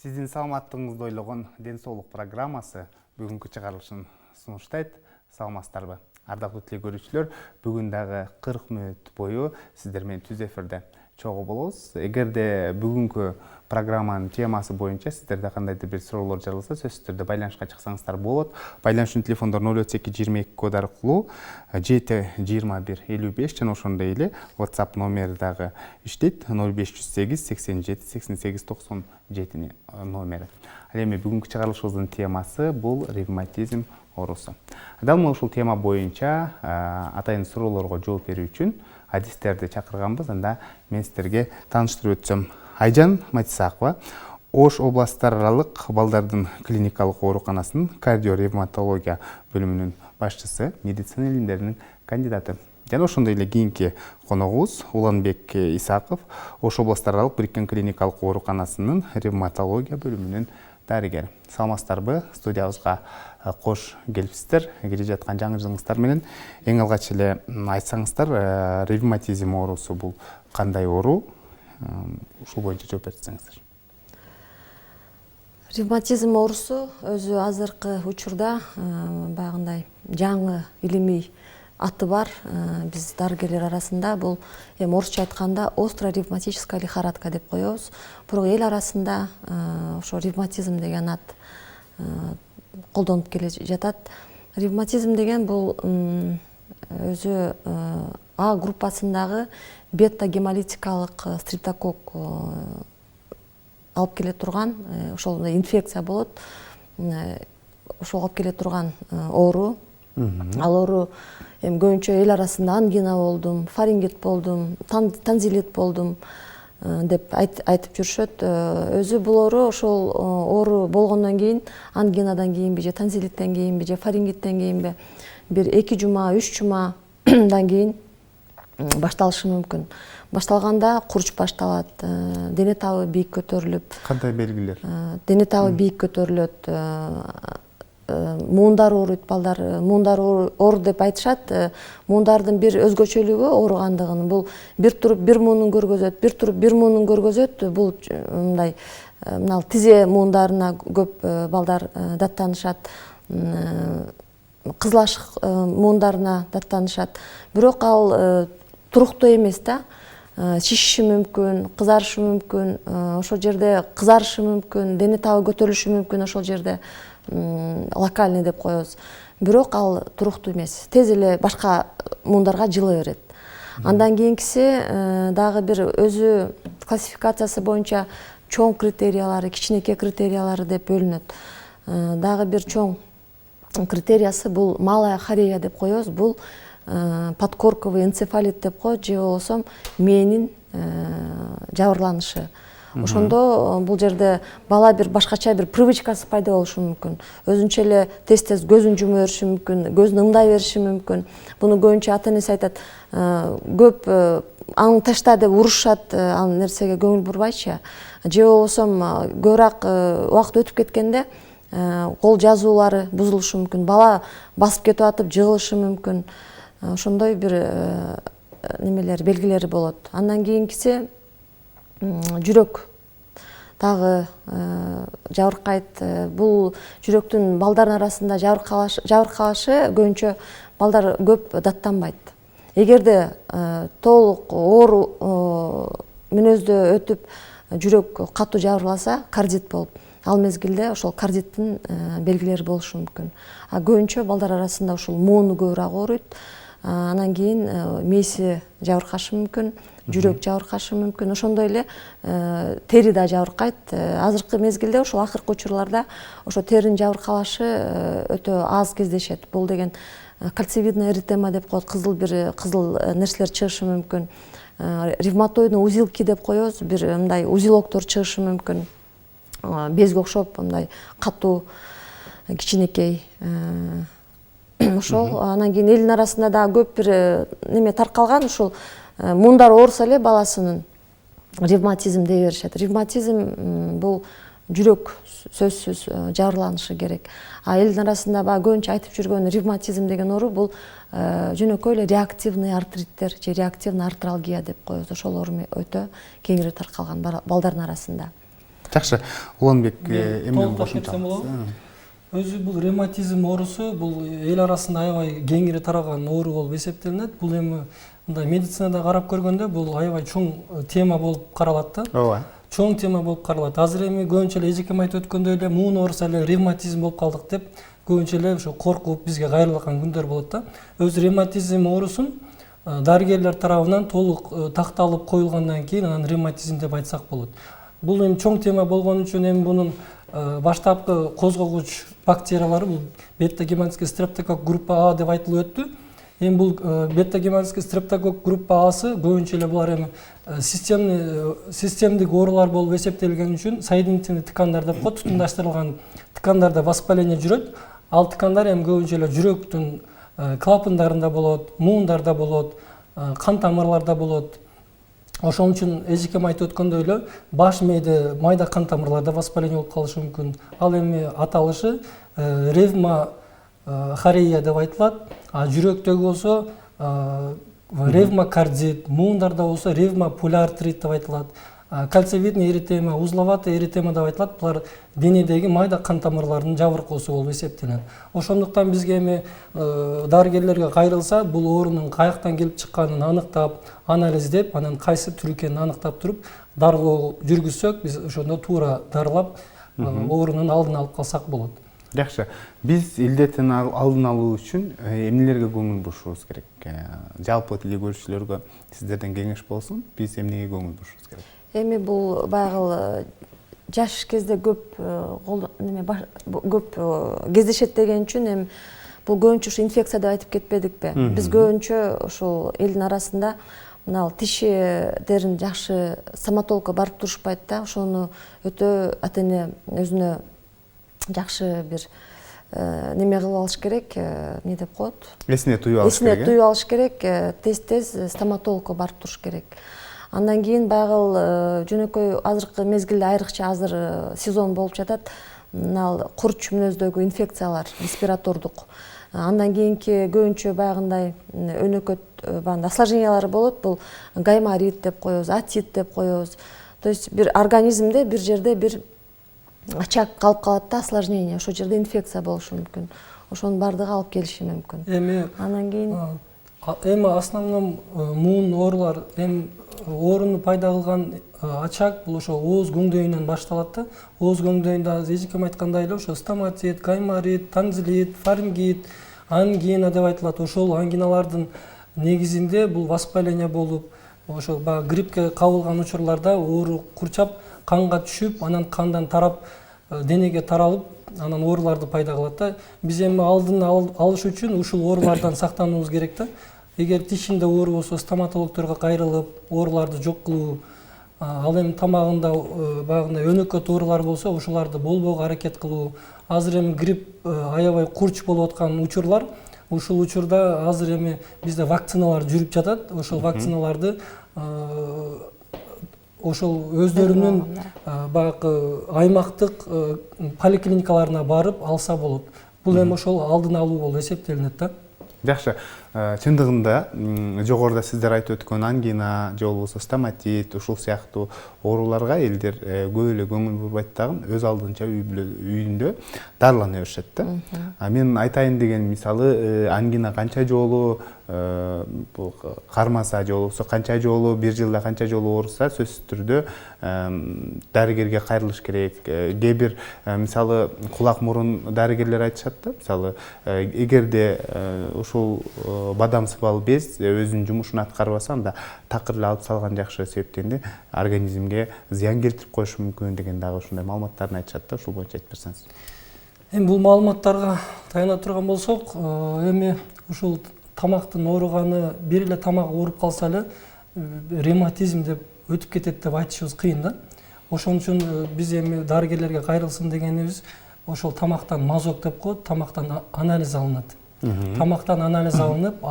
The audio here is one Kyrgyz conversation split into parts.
Сиздин саламаттыгыңызды ойлогон ден соолук программасы бүгүнкү чыгарылышын сунуштайт. Саламатсыздарбы? Ардактуу телекөрүүчүлөр, бүгүн дагы 40 мүнөт бою сиздер менен түз эфирде чогуу болобуз. Эгерде бүгүнкү программанын темасы боюнча сиздерде кандайдыр бир суроолор жаралса, сөзсүз түрдө байланышка чыксаңыздар болот. Байланыш телефондор 03222 код аркылуу 72155 жана ошондой эле WhatsApp номери дагы иштейт. 0508 87 88 97 номери. Ал эми бүгүнкү чыгарылышыбыздын темасы бул ревматизм оорусу. Дал мына ушул тема боюнча атайын суроолорго жооп берүү үчүн адистерди чакырганбыз. Анда мен сиздерге тааныштырып өтсөм. Айжан Матисакова Ош областтар аралык балдардын клиникалык ооруканасынын кардиоревматология бөлүмүнүн башчысы, медицина илимдеринин кандидаты. Жана ошондой эле кийинки коногубуз Уланбек Исаков Ош областтар аралык бириккен клиникалык ооруканасынын ревматология бөлүмүнүн дарыгери. Саламатсыздарбы? Студиябызга кош келипсиздер. Кире жаткан жаңы жылыңыздар менен эң алгач эле айтсаңыздар, ревматизм оорусу бул кандай оору? Ушул боюнча жооп берсеңиздер. Ревматизм оорусу өзү азыркы учурда баягындай жаңы илимий аты бар. Биз дарыгерлер арасында бул орусча айтканда остро-ревматическая лихорадка деп коебуз. Бирок эл арасында ошо ревматизм деген ат колдонуп келе жатат. Ревматизм деген бул өзү А группасындагы бета-гемолитикалык стрептокок алып келе турган ошол инфекция болот. Ошол алып келе турган оору. Ал оору көбүнчө эл арасында ангина болдум, фарингит болдум, танзилит болдум деп айтып жүрүшөт. Өзү бул оору ошол оору болгондон кийин, ангинадан кийинби же танзилиттен кийинби же фарингиттен кийинби бир 2 жума, 3 жумадан кийин башталышы мүмкүн. Башталганда курч башталат, дене табы бийик көтөрүлүп. Кандай белгилер? Дене табы бийик көтөрүлөт, муундар ооруйт, балдар муундар оор деп айтышат. Муундардын бир өзгөчөлүгү ооругандыгын бул бир туруп бир муунун көргөзөт, бир туруп бир муунун көргөзөт. Бул мындай мына тизе муундарына көп балдар даттанышат, кызыл ашык муундарына даттанышат. Бирок ал туруктуу эмес да. Шишиши мүмкүн, кызарышы мүмкүн, ошол жерде кызарышы мүмкүн, дене табы көтөрүлүшү мүмкүн, ошол жерде локальный деп коебуз. Бирок ал туруктуу эмес. Тез эле башка муундарга жылы берет. Андан кийинкиси дагы бир өзү классификациясы боюнча чоң критериялары, кичинекей критериялары деп бөлүнөт. Дагы бир чоң критериясы бул малая хорея деп коебуз. Бул подкорковый энцефалит деп коет, же болбосо мээнин жабырланышы. Ошондо бул жерде бала бир башкача бир привычкасы пайда болушу мүмкүн. Өзүнчө эле тез көзүн жума бериши мүмкүн, көзүн ыңдай бериши мүмкүн. Буну көбүнчө ата энеси айтат, көп аны ташта деп урушат, ал нерсеге көңүл бурбайчы. Же болбосо көбүрөөк убакыт өтүп кеткенде кол жазуулары бузулушу мүмкүн. Бала басып кетип атып жыгылышы мүмкүн. Ошондой бир немелер, белгилери болот. Андан кийинкиси жүрөк дагы жабыркайт. Бул жүрөктүн балдардын арасында жабыркалышы көбүнчө балдар көп даттанбайт. Эгерде толук оору мүнөздө өтүп жүрөк катуу жабырласа, кардит болуп, ал мезгилде ошол кардиттин белгилери болушу мүмкүн. Көбүнчө балдар арасында ушул мууну көбүрөөк ооруйт. Анан кийин мээси жабыркашы мүмкүн, жүрөк жабыркашы мүмкүн. Ошондой эле тери да жабыркайт. Азыркы мезгилде ошол акыркы учурларда ошо теринин жабыркалышы өтө аз кездешет. Бул деген кальцивидная эритема деп коет, кызыл нерселер чыгышы мүмкүн. Ревматоидный узилки деп коебуз, бир мындай узелоктор чыгышы мүмкүн. Безге окшоп мындай катуу кичинекей ошол. Анан кийин элдин арасында дагы көп бир неме таркалган, ушул муундар ооруса эле баласынын ревматизм дей беришет. Ревматизм бул жүрөк сөзсүз жабырланышы керек. Элдин арасында көбүнчө айтып жүргөн ревматизм деген оору бул жөнөкөй эле реактивный артриттер же реактивный артралгия деп коебуз. Ошол оору өтө кеңири таркалган балдардын арасында. Жакшы. Уланбек эмне толуктап кошумча? кетсем болобу? Өзү бул ревматизм оорусу бул эл арасында аябай кеңири тараган оору болуп эсептелинет. Бул эми мындай медицинада карап көргөндө бул аябай чоң тема болуп каралат да. Ооба. Чоң тема болуп каралат. Азыр эми көбүнчө эле эжекем айтып өткөндөй эле муун ооруса эле ревматизм болуп калдык деп көбүнчө эле ошо коркуп бизге кайрылган күндөр болот да. Өзү ревматизм оорусун дарыгерлер тарабынан толук такталып коюлгандан кийин анан ревматизм деп айтсак болот. Бул эми чоң тема болгон үчүн эми бунун баштапкы козгогуч бактериялары бул бета-гематический стрептококк группа А деп айтылып өттү. Эми бул бета-гематический стрептококк группа Асы көбүнчө эле булар эми системдик оорулар болуп эсептелген үчүн соединительный ткандар деп коет, тутумдаштырылган ткандарда воспаление жүрөт. Ал ткандар эми көбүнчө эле жүрөктүн клапандарында болот, муундарда болот, кан тамырларда болот. Ошон үчүн эжекем айтып өткөндөй эле баш мээде майда кан тамырларда воспаление болуп калышы мүмкүн. Ал эми аталышы ревмахорея деп айтылат. А жүрөктөгү болсо ревмокардит, муундарда болсо ревмополиартрит деп айтылат. Кальцевидный эритема, узловатый эритема деп айтылат. Булар денедеги майда кан тамырларынын жабыркоосу болуп эсептелет. Ошондуктан бизге эми дарыгерлерге кайрылса, бул оорунун каяктан келип чыкканын аныктап, анализдеп, анан кайсы түр экенин аныктап туруп, дарылоо жүргүзсөк, биз ошондо туура дарылап, оорунун алдын алып калсак болот. Жакшы. Биз илдеттин алдын алуу үчүн эмнелерге көңүл бурушубуз керек? Жалпы теле көрүүчүлөргө сиздерден кеңеш болсун. Биз эмнеге көңүл бурушубуз керек? Эми бул баягы жаш кезде көп кездешет деген үчүн эми бул көбүнчө ушу инфекция деп айтып кетпедикпи? Биз көбүнчө ушул элдин арасында мына тиштерин жакшы стоматологко барып турушпайт да. Ошону өтө ата-эне өзүнө жакшы бир неме кылып алыш керек, эмне деп коет? Эсине туюп алыш керек. Эсине туюп алыш керек, тез стоматологко барып туруш керек. Андан кийин баягы жөнөкөй азыркы мезгилде айрыкча азыр сезон болуп жатат. Мына курч мүнөздөгү инфекциялар, респиратордук. Андан кийинки көбүнчө баягындай өнөкөт осложнениялары болот. Бул гайморит деп коебуз, атит деп коебуз. То есть бир организмде бир жерде бир очаг калып калат да, осложнение. Ошол жерде инфекция болушу мүмкүн. Ошонун бардыгы алып келиши мүмкүн. Андан кийин основном муун оорулар ооруну пайда кылган очаг бул ошо ооз көңдөйүнөн башталат да. Ооз көңдөйүндө эжекем айткандай эле ошо стоматит, гайморит, танзилит, фарингит, ангина деп айтылат. Ошол ангиналардын негизинде бул воспаление болуп, ошо баягы гриппке кабылган учурларда оору курчап, канга түшүп, анан кандан тарап, денеге таралып, анан ооруларды пайда кылат да. Биз эми алдын алыш үчүн ушул оорулардан сактануубуз керек да. Эгер тишинде оору болсо стоматологторго кайрылып, ооруларды жок кылуу, ал эми тамагында баягындай өнөкөт оорулар болсо, ошоларды болбоого аракет кылуу. Азыр эми грипп аябай курч болуп аткан учурлар, ушул учурда азыр эми бизде вакциналар жүрүп жатат. Ошол вакциналарды ошол өздөрүнүн баягы аймактык поликлиникаларына барып алса болот. Бул эми ошол алдын алуу болуп эсептелинет да. Жакшы. Чындыгында жогоруда сиздер айтып өткөн ангина же болбосо стоматит ушул сыяктуу ооруларга элдер көп эле көңүл бурбайт дагы, өз алдынча үйүндө дарылана беришет да. Мен айтайын деген мисалы ангина канча жолу кармаса же болбосо канча жолу бир жылда канча жолу ооруса сөзсүз түрдө дарыгерге кайрылыш керек. Кээ бир мисалы кулак мурун дарыгерлер айтышат да, мисалы эгерде ушул бадам сыбал без өзүнүн жумушун аткарбаса, анда такыр эле алып салган жакшы, себептен организмге зыян келтирип коюшу мүмкүн деген дагы ушундай маалыматтарын айтышат да. Ушул боюнча айтып берсеңиз. Эми бул маалыматтарга таяна турган болсок, эми ушул тамактын ооруганы, бир эле тамак ооруп калса эле ревматизм деп өтүп кетет деп айтышыбыз кыйын да. Ошон үчүн биз эми дарыгерлерге кайрылсын дегенибиз, ошол тамактан мазок деп коет, тамактан анализ алынат. Тамактан анализ алынып,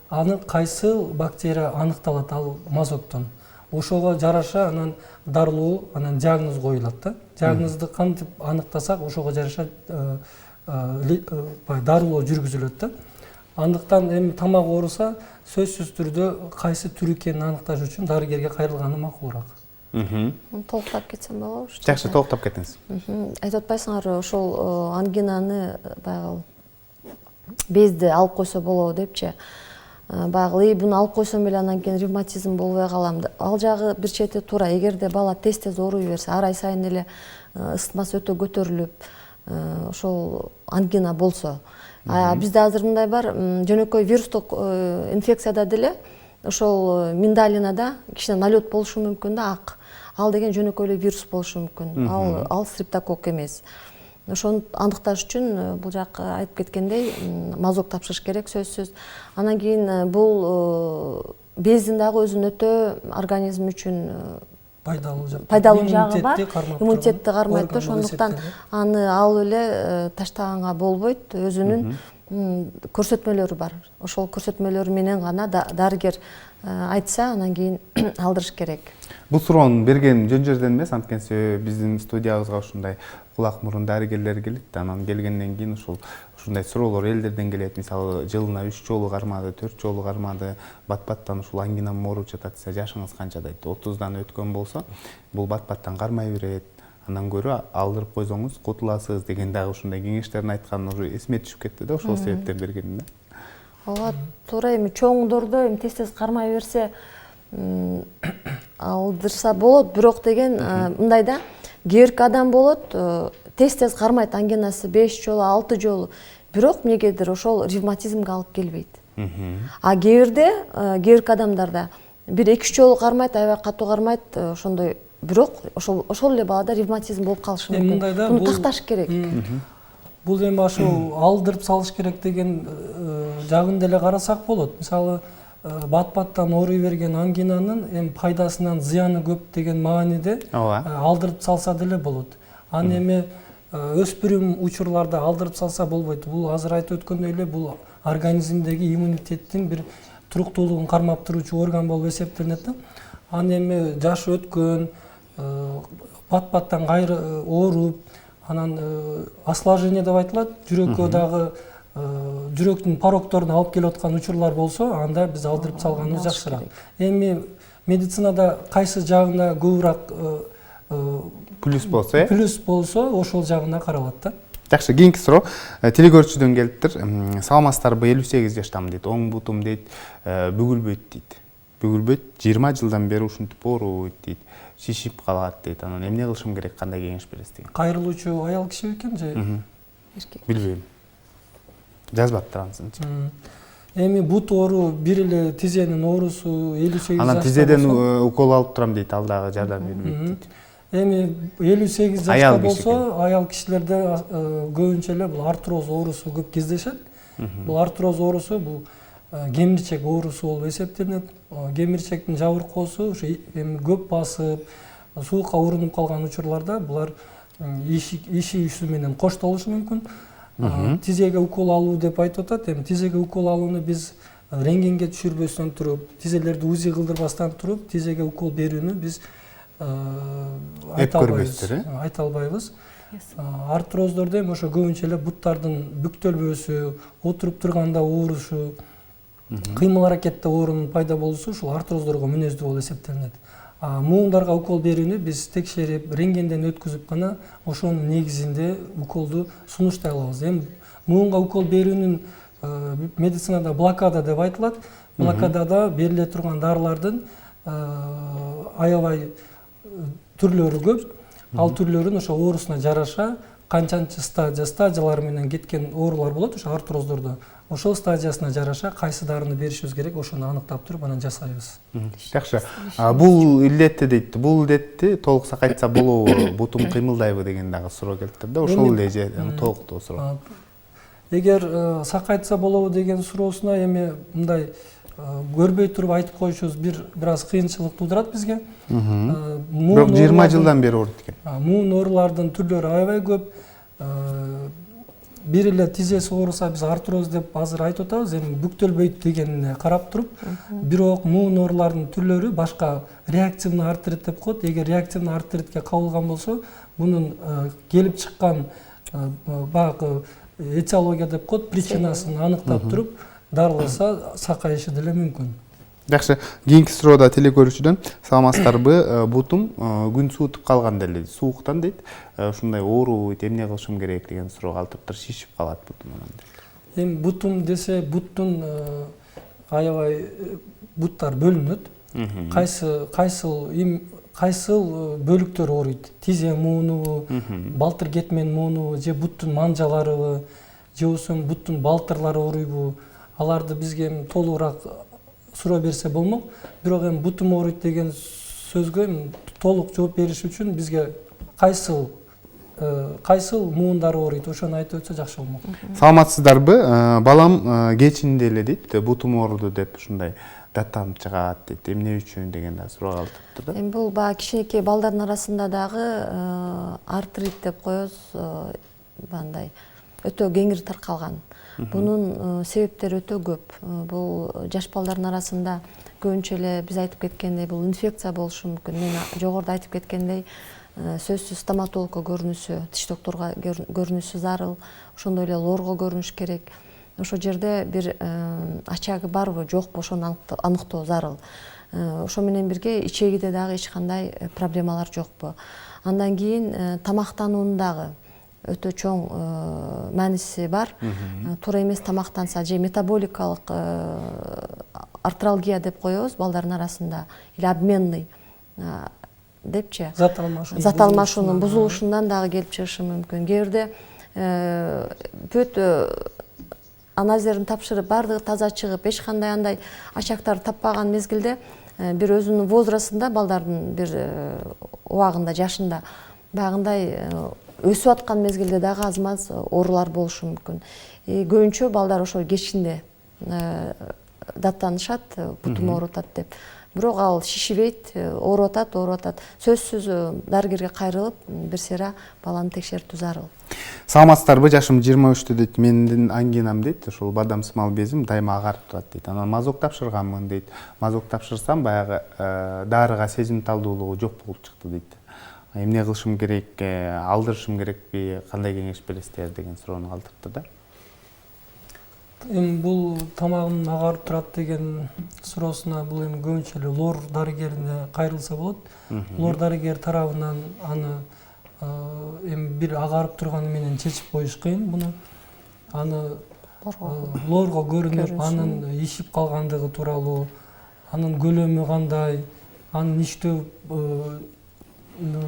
аны кайсы бактерия аныкталат ал мазоктон. Ошого жараша анан дарылоо, анан диагноз коюлат да. Диагнозду кантип аныктасак, ошого жараша дарылоо жүргүзүлөт да. Андыктан эми тамак ооруса, сөзсүз түрдө кайсы түр экенин аныкташ үчүн дарыгерге кайрылганы макулураак. Толуктап кетсем болобу? Жакшы, толуктап кетиңиз. Айтып атпайсыңарбы, ошол ангинаны баягы безди алып койсо болобу депчи. Баягы буну алып койсом эле анан кийин ревматизм болбой калам. Ал жагы бир чети туура. Эгерде бала тез ооруй берсе, ар ай сайын эле ысытмасы өтө көтөрүлүп, ошол ангина болсо. Бизде азыр мындай бар, жөнөкөй вирустук инфекцияда деле ошол миндалинада кичине налет болушу мүмкүн да, ак. Ал деген жөнөкөй эле вирус болушу мүмкүн. Ал стрептококк эмес. Ошону андыкташ үчүн бул жак айтып кеткендей мазок тапшырыш керек, сөзсүз. Анан кийин бул бездин дагы өзүнүн өтө организм үчүн пайдалуу жагы бар. Иммунитетти кармайт да, ошондуктан аны алып эле таштаганга болбойт. Өзүнүн көрсөтмөлөрү бар. Ошол көрсөтмөлөр менен гана дарыгер айтса, анан кийин алдырыш керек. Бул суроону берген жөн жерден эмес, анткени биздин студиябызга ушундай кулак мурун дарыгерлер келет. Анан келгенден кийин ушундай суроолор элдерден келет. Мисалы, жылына 3 жолу кармады, 4 жолу кармады, бат-баттан ушул ангинам ооруп жатат десе, жашыңыз канча дейт. 30дан өткөн болсо, бул бат-баттан кармай берет. Андан көрө алдырып койсоңуз кутуласыз деген дагы ушундай кеңештерин айткан уже эсиме түшүп кетти да, ошол себептен бергенмин да. Ооба, туура. Эми чоңдордо тез кармай берсе алдырса болот, бирок деген мындай да, кээ бир адам болот, тез кармайт, ангинасы 5 жолу, 6 жолу, бирок эмнегедир ошол ревматизмге алып келбейт. А кээ бир адамдарда 1-2 жолу кармайт, аябай катуу кармайт, ошондой, бирок ошол эле балада ревматизм болуп калышы мүмкүн. Буну такташ керек. Бул эми ошол алдырып салыш керек деген жагын деле карасак болот. Мисалы, бат-баттан ооруй берген ангинанын эми пайдасынан зыяны көп деген мааниде алдырып салса деле болот. Аны эми өспүрүм учурларда алдырып салса болбойт. Бул азыр айтып өткөндөй эле бул организмдеги иммунитеттин бир туруктуулугун кармап туруучу орган болуп эсептелинет да. Аны эми жаш өткөн, бат-баттан кайра ооруп, анан осложнение деп айтылат, жүрөккө дагы жүрөктүн порокторуна алып келип аткан учурлар болсо, анда биз алдырып салганыбыз жакшыраак. Эми медицинада кайсы жагына көбүрөөк плюс болсо, ошол жагына каралат да. Жакшы, кийинки суроо телекөрүүчүдөн келиптир. Саламатсыздарбы, 58 жаштамын дейт. Оң бутум дейт, бүгүлбөйт дейт. Бүгүлбөйт, 20 жылдан бери ушинтип ооруйт дейт. Шишип калат дейт. Анан эмне кылышым керек, кандай кеңеш бересиз деген. Кайрылуучу аял киши экен же эркек? Билбейм. Жазбаптыр анысынча. Эми бут оору, бир эле тизенин оорусу 58 жашта. Анан тизеден укол алып турам дейт, ал дагы жардам бербейт дейт. Эми 58 жашта болсо, аял кишилерде көбүнчө эле бул артроз оорусу көп кездешет. Бул артроз оорусу бул кемирчек оорусу болуп эсептелинет. Кемирчектин жабыркоосу ушу эми көп басып, суукка урунуп калган учурларда булар иши менен коштолушу мүмкүн. Тизеге укол алуу деп айтып атат. Эми тизеге укол алууну биз рентгенге түшүрбөстөн туруп, тизелерди УЗИ кылдырбастан туруп, тизеге укол берүүнү биз айта албайбыз. Артроздордо эми ошо көбүнчө эле буттардын бүктөлбөсү, отуруп турганда оорушу, кыймыл аракетте оорунун пайда болуусу ушул артроздорго мүнөздүү болуп эсептелинет. Муундарга укол берүүнү биз текшерип, рентгенден өткүзүп гана ошонун негизинде уколду сунуштай алабыз. Эми муунга укол берүүнүн медицинада блокада деп айтылат. Блокадада бериле турган дарылардын аябай түрлөрү көп. Ал түрлөрүн ошо оорусуна жараша канчанчы стадиялар менен кеткен оорулар болот ошо артроздордо. Ошол стадиясына жараша кайсы дарыны беришибиз керек, ошону аныктап туруп анан жасайбыз. Жакшы. Бул илетти дейт. Бул илетти толук сакайтса болобу, бутум кыймылдайбы деген дагы суроо келиптир да. Ошол эле же толуктуу суроо. Эгер сакайтса болобу деген суроосуна эми мындай көрбөй туруп айтып коюшубуз бир аз кыйынчылык туудурат бизге. Бирок 20 жылдан бери ооруйт экен. Муун оорулардын түрлөрү аябай көп. Бир эле тизеси ооруса биз артроз деп азыр айтып атабыз, эми бүктөлбөйт дегенине карап туруп, бирок муун оорулардын түрлөрү башка реактивный артрит деп коет. Эгер реактивный артритке кабылган болсо, мунун келип чыккан баягы этиология деп коет, причинасын аныктап туруп, дарыласа сакайышы деле мүмкүн. Жакшы, кийинки суроода теле көрүүчүдөн саламатсыздарбы, бутум күн суутуп калганда эле сууктан дейт, ушундай оорубойт, эмне кылышым керек деген суроо калтырыптыр, шишип калат бутум анан дейт. Эми бутум десе, буттун аябай буттар бөлүнөт. Кайсыл бөлүктөр ооруйт? Тизең муунубу, балтыр кетмен муунубу, же буттун манжаларыбы, же болбосо буттун балтырлары ооруйбу? Аларды бизге толугураак суроо берсе болмок. Бирок эми бутум ооруйт деген сөзгө толук жооп бериш үчүн бизге кайсыл муундар ооруйт, ошону айтып өтсө жакшы болмок. Саламатсыздарбы, балам кечинде эле дейт, бутум ооруду деп ушундай даттанып чыгат дейт. Эмне үчүн деген да суроо калтырыптыр да. Эми бул баягы кичинекей балдардын арасында дагы артрит деп коебуз, мындай өтө кеңири таркалган. Бунун себептери өтө көп. Бул жаш балдардын арасында көбүнчө эле биз айтып кеткендей бул инфекция болушу мүмкүн. Мен жогоруда айтып кеткендей, сөзсүз стоматологко көрүнүшү, тиш докторго көрүнүшү зарыл, ошондой эле лорго көрүнүш керек. Ошол жерде бир ачагы барбы, жокпу, ошону аныктоо зарыл. Ошо менен бирге ичегиде дагы эч кандай проблемалар жокпу. Андан кийин тамактануунун дагы өтө чоң мааниси бар. Туура эмес тамактанса же метаболикалык артралгия деп коебуз балдардын арасында, или обменный депчи, зат алмашуунун бузулушунан дагы келип чыгышы мүмкүн. Кээ бирде бүт анализдерин тапшырып, баардыгы таза чыгып, эч кандай андай ачактар таппаган мезгилде бир өзүнүн возрастында, балдардын бир убагында, жашында баягындай өсүп аткан мезгилде дагы аз-маз оорулар болушу мүмкүн. Көбүнчө балдар ошо кечинде даттанышат, бутум оорутат деп. Бирок ал шишибейт, ооруп атат. Сөзсүз дарыгерге кайрылып, бир сыйра баланы текшертүү зарыл. Саламатсыздарбы, жашым 23 дейт, мендин ангинам дейт, ошол бадамсымал безим дайыма агарып турат дейт. Анан мазок тапшырганмын дейт. Мазок тапшырсам баягы дарыга сезимталдуулугу жок болуп чыкты дейт. Эмне кылышым керек, алдырышым керекпи, кандай кеңеш бересиздер деген суроону калтырыптыр да. Эми бул тамагым агарып турат деген суроосуна бул эми көбүнчө эле лор дарыгерине кайрылса болот. Лор дарыгер тарабынан аны эми бир агарып турганы менен чечип коюш кыйын буну. Аны лорго көрүнүп, анын ишип калгандыгы тууралуу, анын көлөмү кандай, анын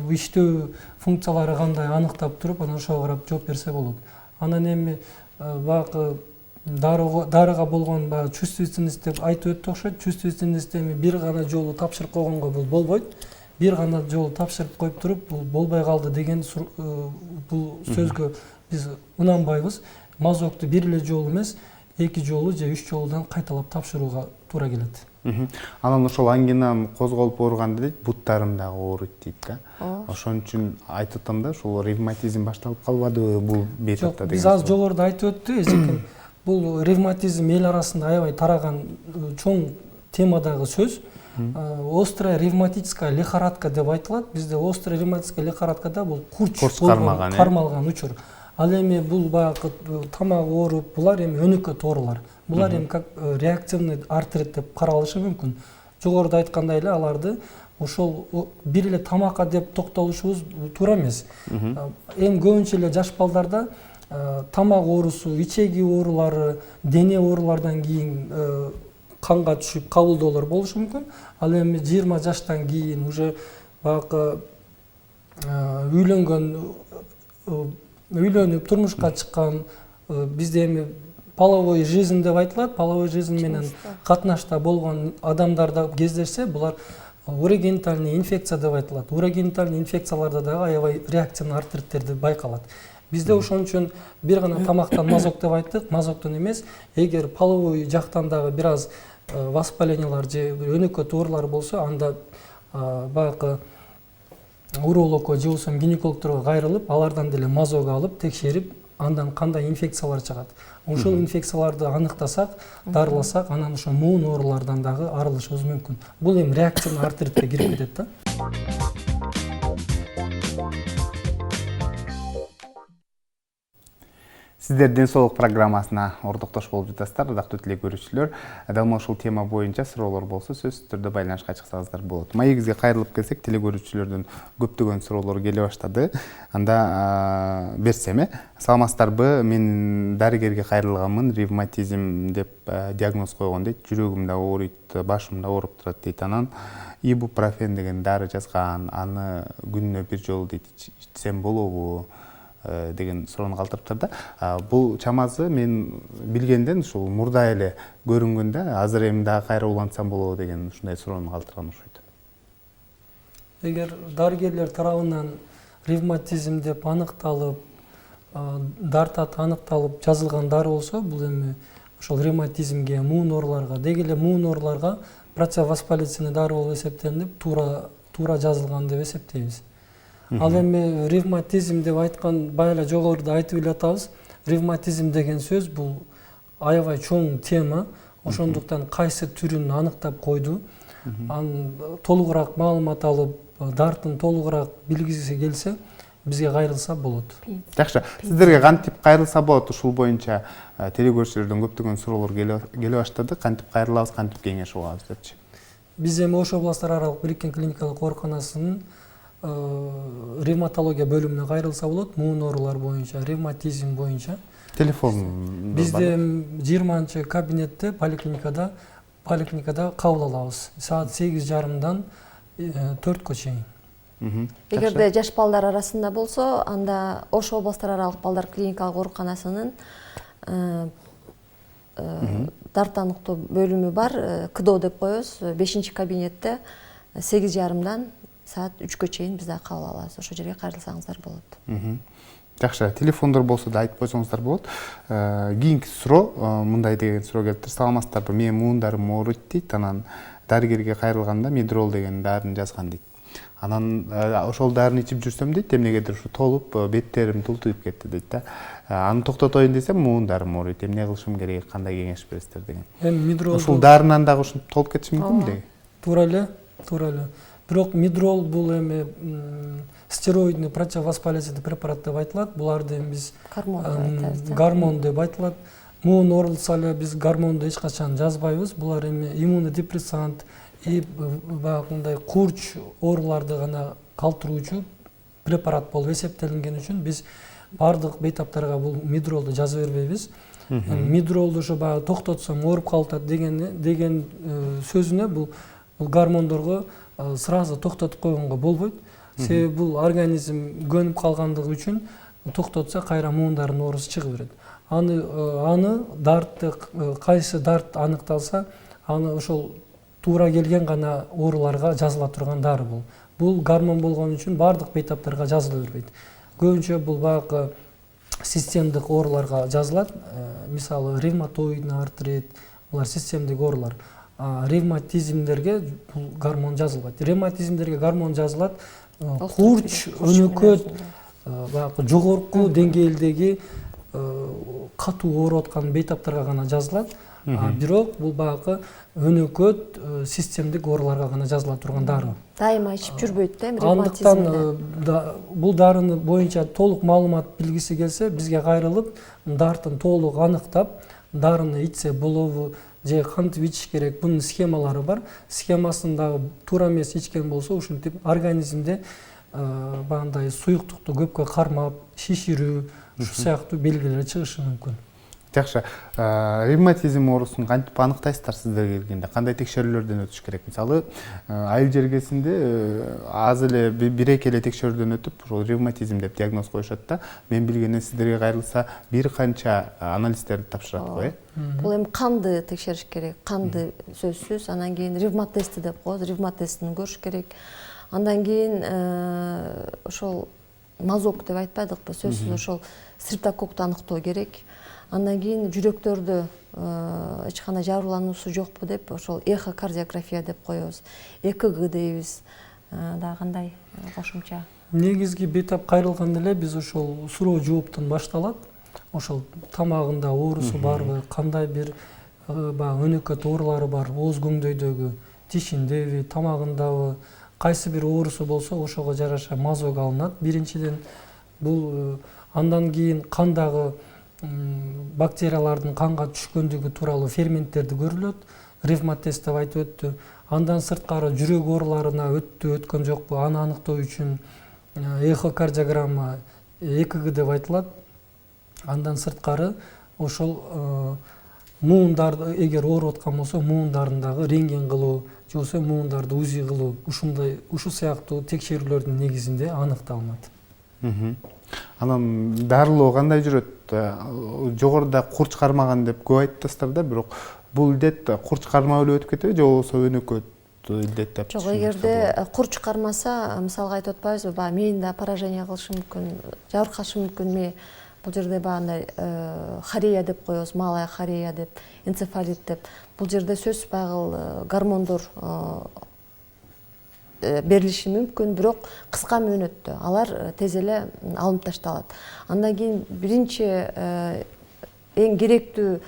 иштөө функциялары кандай аныктап туруп, анан ошого карап жооп берсе болот. Анан эми баягы дарыга болгон чувствительность деп айтып өттү окшойт. Чувствительность эми бир гана жолу тапшырып койгонго бул болбойт. Бир гана жолу тапшырып коюп туруп, бул болбой калды деген бул сөзгө биз ынанбайбыз. Мазокту бир эле жолу эмес, 2 жолу же 3 жолудан кайталап тапшырууга туура келет. Анан ошол ангинам козголуп ооруганда дейт, буттарым дагы ооруйт дейт да. Ошон үчүн айтып атам да, ошол ревматизм башталып калбадыбы бул бетапта деген. Биз азыр жогоруда айтып өттү, эжекем. Бул ревматизм эл арасында аябай тараган чоң темадагы сөз. Острая ревматическая лихорадка деп айтылат. Бизде острая ревматическая лихорадкада бул курч кармалган учур. Ал эми бул баягы тамак ооруп, булар эми өнөкөт оорулар. Булар эми как реактивный артрит деп каралышы мүмкүн. Жогоруда айткандай эле аларды ошол бир эле тамакка деп токтолушубуз туура эмес. Эң көбүнчө эле жаш балдарда тамак оорусу, ичеги оорулары, дене оорулардан кийин канга түшүп кабылдоолор болушу мүмкүн. Ал эми 20 жаштан кийин уже баягы үйлөнүп турмушка чыккан, бизде эми половой жизнь деп айтылат. Половой жизнь менен катнашта болгон адамдарда кездешсе, булар урогенитальный инфекция деп айтылат. Урогенитальный инфекцияларда дагы аябай реактивный артриттерди байкалат. Бизде ошон үчүн бир гана тамактан мазок деп айттык, мазоктон эмес. Эгер половой жактан дагы бир аз воспалениялар же өнөкөт оорулар болсо, анда баягы урологко же болбосо гинекологторго кайрылып, алардан деле мазок алып, текшерип, андан кандай инфекциялар чыгат. Ошол инфекцияларды аныктасак, дарыласак, анан ошо муун оорулардан дагы арылышыбыз мүмкүн. Бул эми реактивный артритке кирип кетет да. Сиздер ден соолук программасына ордоктош болуп жатасыздар, ырдактуу теле көрүүчүлөр. Дал ушул тема боюнча суроолор болсо сөзсүз түрдө байланышка чыксаңыздар болот. Маегибизге кайрылып келсек, теле көрүүчүлөрдөн көптөгөн суроолор келе баштады. Анда берсем, саламатсыздарбы? Мен дарыгерге кайрылганмын, ревматизм деп диагноз койгон дейт. Жүрөгүм да ооруйт, башым да ооруп турат дейт. Анан ибупрофен деген дары жазган, аны күнүнө бир жолу дейт ичсем болобу деген суроону калтырыптыр да. Бул чамазы мен билгенден ушул мурда эле көрүнгөндө, азыр эми дагы кайра улантсам болобу деген ушундай суроону калтырган окшойт. Эгер дарыгерлер тарабынан ревматизм деп аныкталып, дартат аныкталып жазылган дары болсо, бул эми ошол ревматизмге, муун ооруларга, деги эле муун ооруларга противовоспалительный дары болуп эсептелип, туура жазылган деп эсептейбиз. Ал эми ревматизм деп айткан, баягы жогоруда айтып эле атабыз, ревматизм деген сөз бул аябай чоң тема. Ошондуктан кайсы түрүн аныктап койду. Анын толугураак маалымат алып, дартын толугураак билгиси келсе, бизге кайрылса болот. Жакшы. Сиздерге кантип кайрылса болот? Ушул боюнча теле көрүүчүлөрдөн көптөгөн суроолор келе баштады. Кантип кайрылабыз, кантип кеңеш угабыз депчи. Биз эми Ош областтар аралык бириккен клиникалык ооруканасынын ревматология бөлүмүнө кайрылса болот, муун оорулар боюнча, ревматизм боюнча. Телефон Бизде 20 кабинетте поликлиникада кабыл алабыз. Саат 8:30-дан 4-кө чейин. Эгерде жаш балдар арасында болсо, анда Ош областтар аралык балдар клиникалык ооруканасынын дарт аныктоо бөлүмү бар, КДО деп коебуз. 5 кабинетте 8:30-дан саат 3-кө чейин биз да кабыл алабыз. Ошол жерге кайрылсаңыздар болот. Жакшы, телефондор болсо да айтып койсоңуздар болот. Кийинки суроо мындай деген суроо келиптир. Саламатсыздарбы? Менин муундарым ооруйт дейт. Анан дарыгерге кайрылганда медрол деген дарын жазган дейт. Анан ошол дарыны ичип жүрсөм дейт, эмнегедир ушу толуп, беттерим тултуйуп кетти дейт да. Аны токтотоюн десем, муундарым ооруйт. Эмне кылышым керек, кандай кеңеш бересиздер деген. Эми медрол ушул дарынан дагы ушинтип толуп кетиши мүмкүнбү деги? Туура эле. Бирок медрол бул эми стероидный противовоспалительный препарат деп айтылат. Буларды эми биз гормон деп айтылат. Муун оорулса эле биз гормонду эч качан жазбайбыз. Булар эми иммунодепрессант, баягындай курч ооруларды гана калтыруучу препарат болуп эсептелинген үчүн биз бардык бейтаптарга бул медролду жаза бербейбиз. Медролду ошо баягы токтотсоң ооруп калып атат деген сөзүнө бул гормондорго сразу токтотуп койгонго болбойт. Себеби бул организм көнүп калгандыгы үчүн токтотсо кайра муундарынын оорусу чыга берет. Аны дартты кайсы дарт аныкталса, аны ошол туура келген гана ооруларга жазыла турган дары бул. Бул гормон болгон үчүн бардык бейтаптарга жазыла бербейт. Көбүнчө бул баягы системдик ооруларга жазылат. Мисалы ревматоидный артрит, булар системдик оорулар. Ревматизмдерге бул гормон жазылбайт. Ревматизмдерге гормон жазылат курч, өнөкөт, баягы жогорку деңгээлдеги катуу ооруп аткан бейтаптарга гана жазылат. Бирок бул баягы өнөкөт, системдик ооруларга гана жазыла турган дары. Дайыма ичип жүрбөйт да, ревматизмде. Андыктан бул дарыны боюнча толук маалымат билгиси келсе, бизге кайрылып, дартын толук аныктап, дарыны ичсе болобу же кантип ичиш керек, бунун схемалары бар. Схемасында туура эмес ичкен болсо, ушинтип организмде баягындай суюктукту көпкө кармап, шиширүү, ушу сыяктуу белгилер чыгышы мүмкүн. Жакшы. Ревматизм оорусун кантип аныктайсыздар сиздерге келгенде? Кандай текшерүүлөрдөн өтүш керек? Мисалы, айыл жергесинде аз эле бир-эки эле текшерүүдөн өтүп, ошол ревматизм деп диагноз коюшат да. Мен билгенден сиздерге кайрылса, бир канча анализдерди тапшырат го, Бул эми канды текшериш керек. Канды сөзсүз, анан кийин ревмат тести деп коебуз. Ревмат тестин көрүш керек. Андан кийин ошол мазок деп айтпайдыкпы, сөзсүз ошол стрептококкту аныктоо керек. Андан кийин жүрөктөрдө эч кандай жабырлануусу жокпу деп ошол эхокардиография деп коебуз. ЭКГ дейбиз. Дагы кандай кошумча? Негизги бейтап кайрылганда эле биз ошол суроо жооптон башталат. Ошол тамагында оорусу барбы, кандай бир баягы өнөкөт оорулары бар, ооз көңдөйдөгү, тишиндеби, тамагындабы, кайсы бир оорусу болсо ошого жараша мазок алынат. Биринчиден бул андан кийин кандагы бактериялардын канга түшкөндүгү тууралуу ферменттерди көрүлөт. Ревмат тест деп айтып өттү. Андан сырткары жүрөк ооруларына өткөн жокпу аны аныктоо үчүн эхокардиограмма ЭКГ деп айтылат. Андан сырткары ошол муундарды эгер ооруп аткан болсо муундарын дагы рентген кылуу же болбосо муундарды УЗИ кылуу ушул сыяктуу текшерүүлөрдүн негизинде аныкталынат. Анан дарылоо кандай жүрөт? Жогоруда курч кармаган деп көп айтасыздар да, бирок бул илдет курч кармап эле өтүп кетеби же болбосо өнөкөт илдет деп? Жок, эгерде курч кармаса, мисалга айтып атпайбызбы, баягы мээндө поражение кылышы мүмкүн, жабыркашы мүмкүн мээ. Бул жерде баягындай хория деп коебуз, малая хория деп, энцефалит деп. Бул жерде сөзсүз баягы гормондор берилиши мүмкүн, бирок кыска мөөнөттө алар тез эле алынып ташталат. Андан кийин биринчи эң керектүү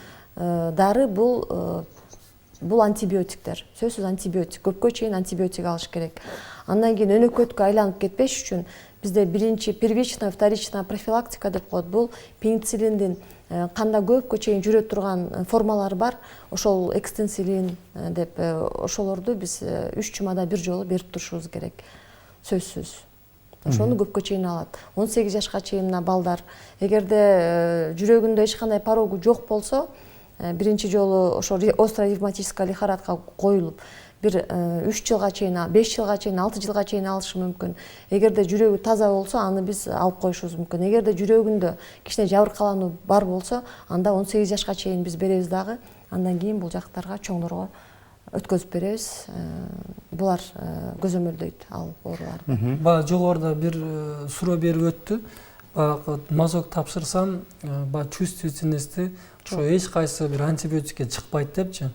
дары бул антибиотиктер. Сөзсүз антибиотик, көпкө чейин антибиотик алыш керек. Андан кийин өнөкөткө айланып кетпеш үчүн бизде биринчи первичная, вторичная профилактика деп коет. Бул пенициллиндин канда көпкө чейин жүрө турган формалары бар. Ошол экстенсилин деп ошолорду биз 3 жумада бир жолу берип турушубуз керек. Сөзсүз. Ошону көпкө чейин алат. 18 жашка чейин балдар. Эгерде жүрөгүндө эч кандай порогу жок болсо, биринчи жолу ошо остроревматическая лихорадка коюлуп, бир 3 жылга чейин, 5 жылга чейин, 6 жылга чейин алышы мүмкүн. Эгерде жүрөгү таза болсо, аны биз алып коюшубуз мүмкүн. Эгерде жүрөгүндө кичине жабыркалануу бар болсо, анда 18 жашка чейин биз беребиз дагы. Андан кийин бул жактарга чоңдорго өткөзүп беребиз. Булар көзөмөлдөйт ал ооруларды. Баягы жогоруда бир суроо берип өттү. Баягы мазок тапшырсам, баягы чувствительности ошо эч кайсы бир антибиотикке чыкпайт депчи.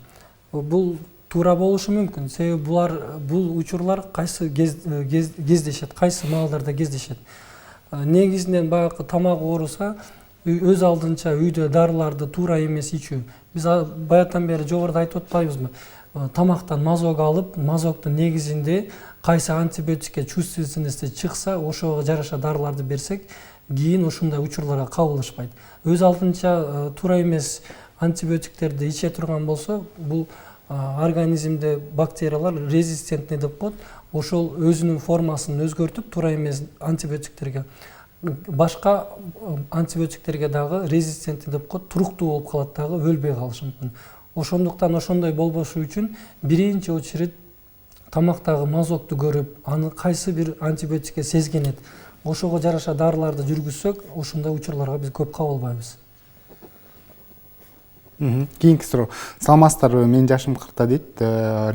Бул туура болушу мүмкүн. Себеби бул учурлар кайсы кездешет, кайсы маалдарда кездешет. Негизинен баягы тамак ооруса, өз алдынча үйдө дарыларды туура эмес ичүү. Биз баягыдан бери жогоруда айтып атпайбызбы? Тамактан мазок алып, мазоктун негизинде кайсы антибиотикке чувствительности чыкса, ошого жараша дарыларды берсек, кийин ушундай учурларга кабылышпайт. Өз алдынча туура эмес антибиотиктерди иче турган болсо, бул организмде бактериялар резистентный деп коет. Ошол өзүнүн формасын өзгөртүп, туура эмес антибиотиктерге, башка антибиотиктерге дагы резистентный деп коет, туруктуу болуп калат дагы, өлбөй калышы мүмкүн. Ошондуктан ошондой болбошу үчүн биринчи очередь тамактагы мазокту көрүп, аны кайсы бир антибиотикке сезгенет, ошого жараша дарыларды жүргүзсөк, ушундай учурларга биз көп кабылбайбыз. Кийинки суроо. Саламатсыздарбы? Менин жашым 40 дейт.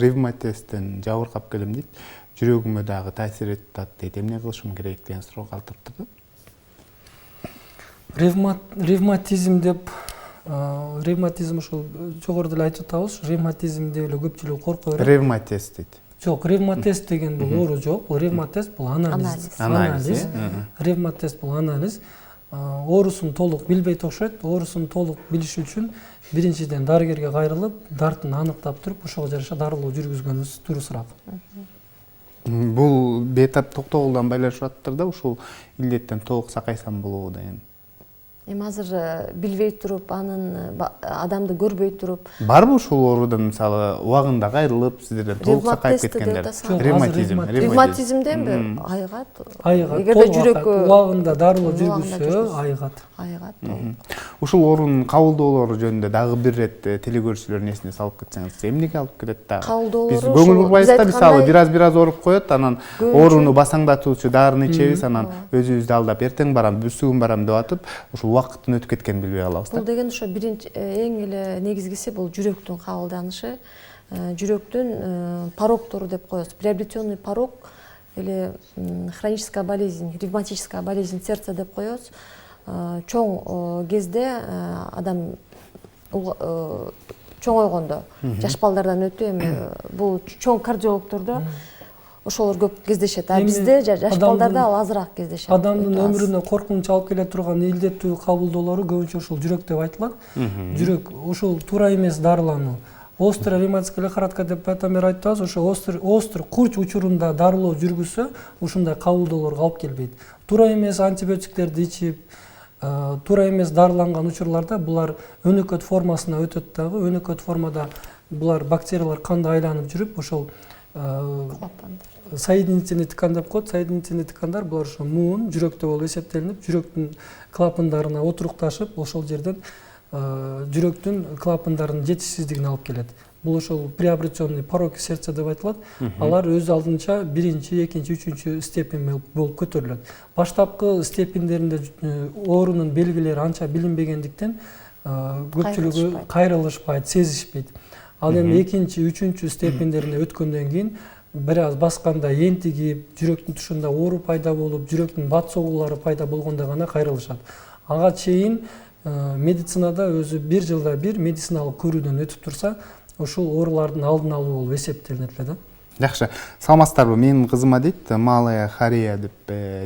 Ревмат тесттен жабыркап келем дейт. Жүрөгүмө дагы таасир этип атат дейт. Эмне кылышым керек деген суроо калтырып турду. Ревматизм деп ревматизм ошол жогоруда эле айтып атабыз. Ревматизм деп эле көпчүлүк корко берет. Ревмат тест дейт. Жок, ревмат тест деген бул оору жок. Бул ревмат тест бул анализ. Ревмат тест бул анализ. Оорусун толук билбейт окшойт. Оорусун толук билиш үчүн биринчиден дарыгерге кайрылып, дартын аныктап туруп, ошого жараша дарылоо жүргүзгөнүбүз туруусураак. Бул бейтап токтогулдан байланышып атыптыр да, ушул илдеттен толук сакайсам болобу деген. Эми азыр билбей туруп, анын адамды көрбөй туруп. Барбы ушул оорудан мисалы убагында кайрылып, сиздерден толук сакайып кеткендер? Ревматизмденби? Айыгат. Эгерде жүрөккө убагында дарылоо жүргүзсө, айыгат. Ушул оорунун кабылдоолору жөнүндө дагы бир ирет телекөрүүчүлөрдүн эсине салып кетсеңиз, эмнеге алып келет дагы? Кабылдоолору биз көңүл бурбайбыз да, мисалы бир аз ооруп коет, анан ооруну басаңдатуучу дарыны ичебиз, анан өзүбүздү алдап эртең барам, бүсүгүн барам деп атып, ушул убакыттын өтүп кеткенин билбей калабыз. Бул деген ошо биринчи эң эле негизгиси бул жүрөктүн кабылданышы. Жүрөктүн пороктору деп коебуз. Приобретенный порок или хроническая болезнь, ревматическая болезнь сердца деп коебуз. Чоң кезде адам чоңойгондо, жаш балдардан өтүп, эми бул чоң кардиологдордо ошолор көп кездешет. А бизде жаш балдарда ал азыраак кездешет. Адамдын өмүрүнө коркунуч алып келе турган илдеттүү кабылдоолору көбүнчө ушул жүрөк деп айтылат. Жүрөк ушул туура эмес дарылануу. Острая ревматическая лихорадка деп баягыдан бери айтабыз, ошо остр курч учурунда дарылоо жүргүзсө, ушундай кабылдоолорго алып келбейт. Туура эмес антибиотиктерди ичип, туура эмес дарыланган учурларда булар өнөкөт формасына өтөт дагы. Өнөкөт формада булар бактериялар канда айланып жүрүп, ошол соединительный ткань деп коет. Соединительный ткандар булар ошо муун жүрөктө болуп эсептелинип, жүрөктүн клапандарына отурукташып, ошол жерден жүрөктүн клапандарынын жетишсиздигине алып келет. Бул ошол приобретенный пороки сердца деп айтылат. Алар өз алдынча биринчи, экинчи, үчүнчү степень болуп көтөрүлөт. Баштапкы степендеринде оорунун белгилери анча билинбегендиктен көпчүлүгү кайрылышпайт, сезишпейт. Ал эми экинчи, үчүнчү степендерине өткөндөн кийин бир аз басканда энтигип, жүрөктүн тушунда оору пайда болуп, жүрөктүн бат согуулары пайда болгондо гана кайрылышат. Ага чейин медицинада өзү бир жылда бир медициналык көрүүдөн өтүп турса, ушул оорулардын алдын алуу болуп эсептелинет эле да. Жакшы. Саламатсыздарбы? Менин кызыма дейт, малая хория деп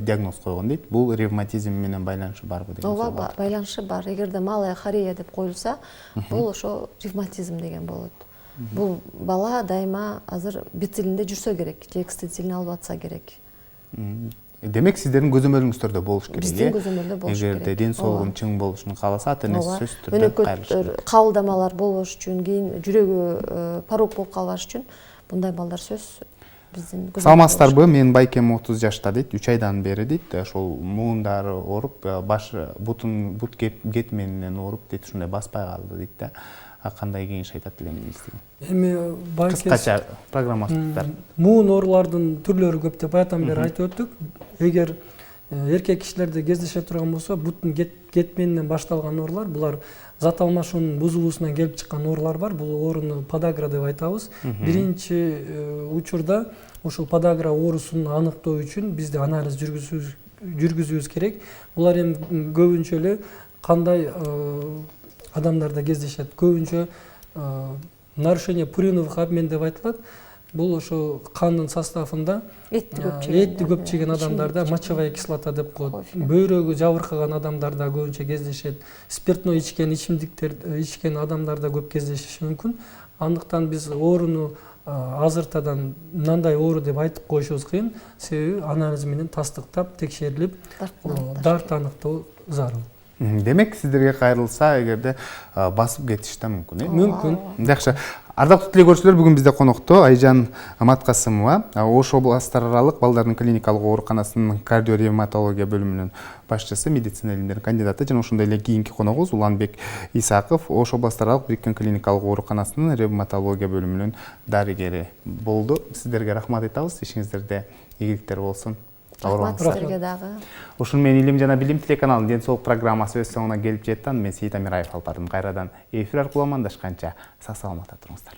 диагноз койгон дейт. Бул ревматизм менен байланышы барбы деген суроо. Ооба, байланышы бар. Эгерде малая хория деп коюлса, бул ошо ревматизм деген болот. Бул бала дайыма азыр бицилинде жүрсө керек, же экстенсивный алып атса керек. Демек сиздердин көзөмөлүңүздөрдө болуш керек. Биздин көзөмөлдө болуш керек. Эгерде ден соолугун чың болушун кааласа, ата-энеси сөзсүз түрдө кайрылыш керек. Кабылдамалар болбош үчүн, кийин жүрөгү порок болуп калбаш үчүн бундай балдар сөз биздин көзөмөлдө. Саламатсыздарбы? Менин байкем 30 жашта дейт, 3 айдан бери дейт, ошол муундары ооруп, баш бут кетменинен ооруп дейт, ушундай баспай калды дейт да. Кандай кеңеш айтат элем министр? Эми байкем Кыскача программасыздар. Муун оорулардын түрлөрү көп деп баягыдан бери айтып өттүк. Эгер эркек кишилерде кездеше турган болсо, буттун кетменинен башталган оорулар, булар зат алмашуунун бузулуусунан келип чыккан оорулар бар. Бул ооруну подагра деп айтабыз. Биринчи учурда ушул подагра оорусун аныктоо үчүн бизде анализ жүргүзүүбүз керек. Булар эми көбүнчө эле кандай адамдарда кездешет. Көбүнчө нарушение пуриновых обмен деп айтылат. Бул ошо кандын составында этти көп жеген адамдарда мочевая кислота деп коет. Бөйрөгү жабыркаган адамдарда көбүнчө кездешет. Спиртной ичкен ичимдиктер ичкен адамдарда көп кездешиши мүмкүн. Андыктан биз ооруну азыртадан мындай оору деп айтып коюшубуз кыйын. Себеби анализ менен тастыктап, текшерилип, дарт аныктоо зарыл. Демек сиздерге кайрылса, эгерде басып кетиш да мүмкүн, э? Мүмкүн. Жакшы. Ардактуу телекөрүүчүлөр, бүгүн бизде конокто Айжан Маткасымова, Ош областар аралык балдардын клиникалык ооруканасынын кардиоревматология бөлүмүнүн башчысы, медицина илимдеринин кандидаты жана ошондой эле кийинки коногубуз Уланбек Исаков, Ош областар аралык бириккен клиникалык ооруканасынын ревматология бөлүмүнүн дарыгери болду. Сиздерге рахмат айтабыз. Ишиңиздерде ийгиликтер болсун. Рахмат сиздерге дагы. Ушун менен Илим жана билим телеканалынын ден соолук программасы өз соңуна келип жетти. Мен Сейит Амираев алып бардым. Кайрадан эфир аркылуу амандашканча сак саламатта туруңуздар.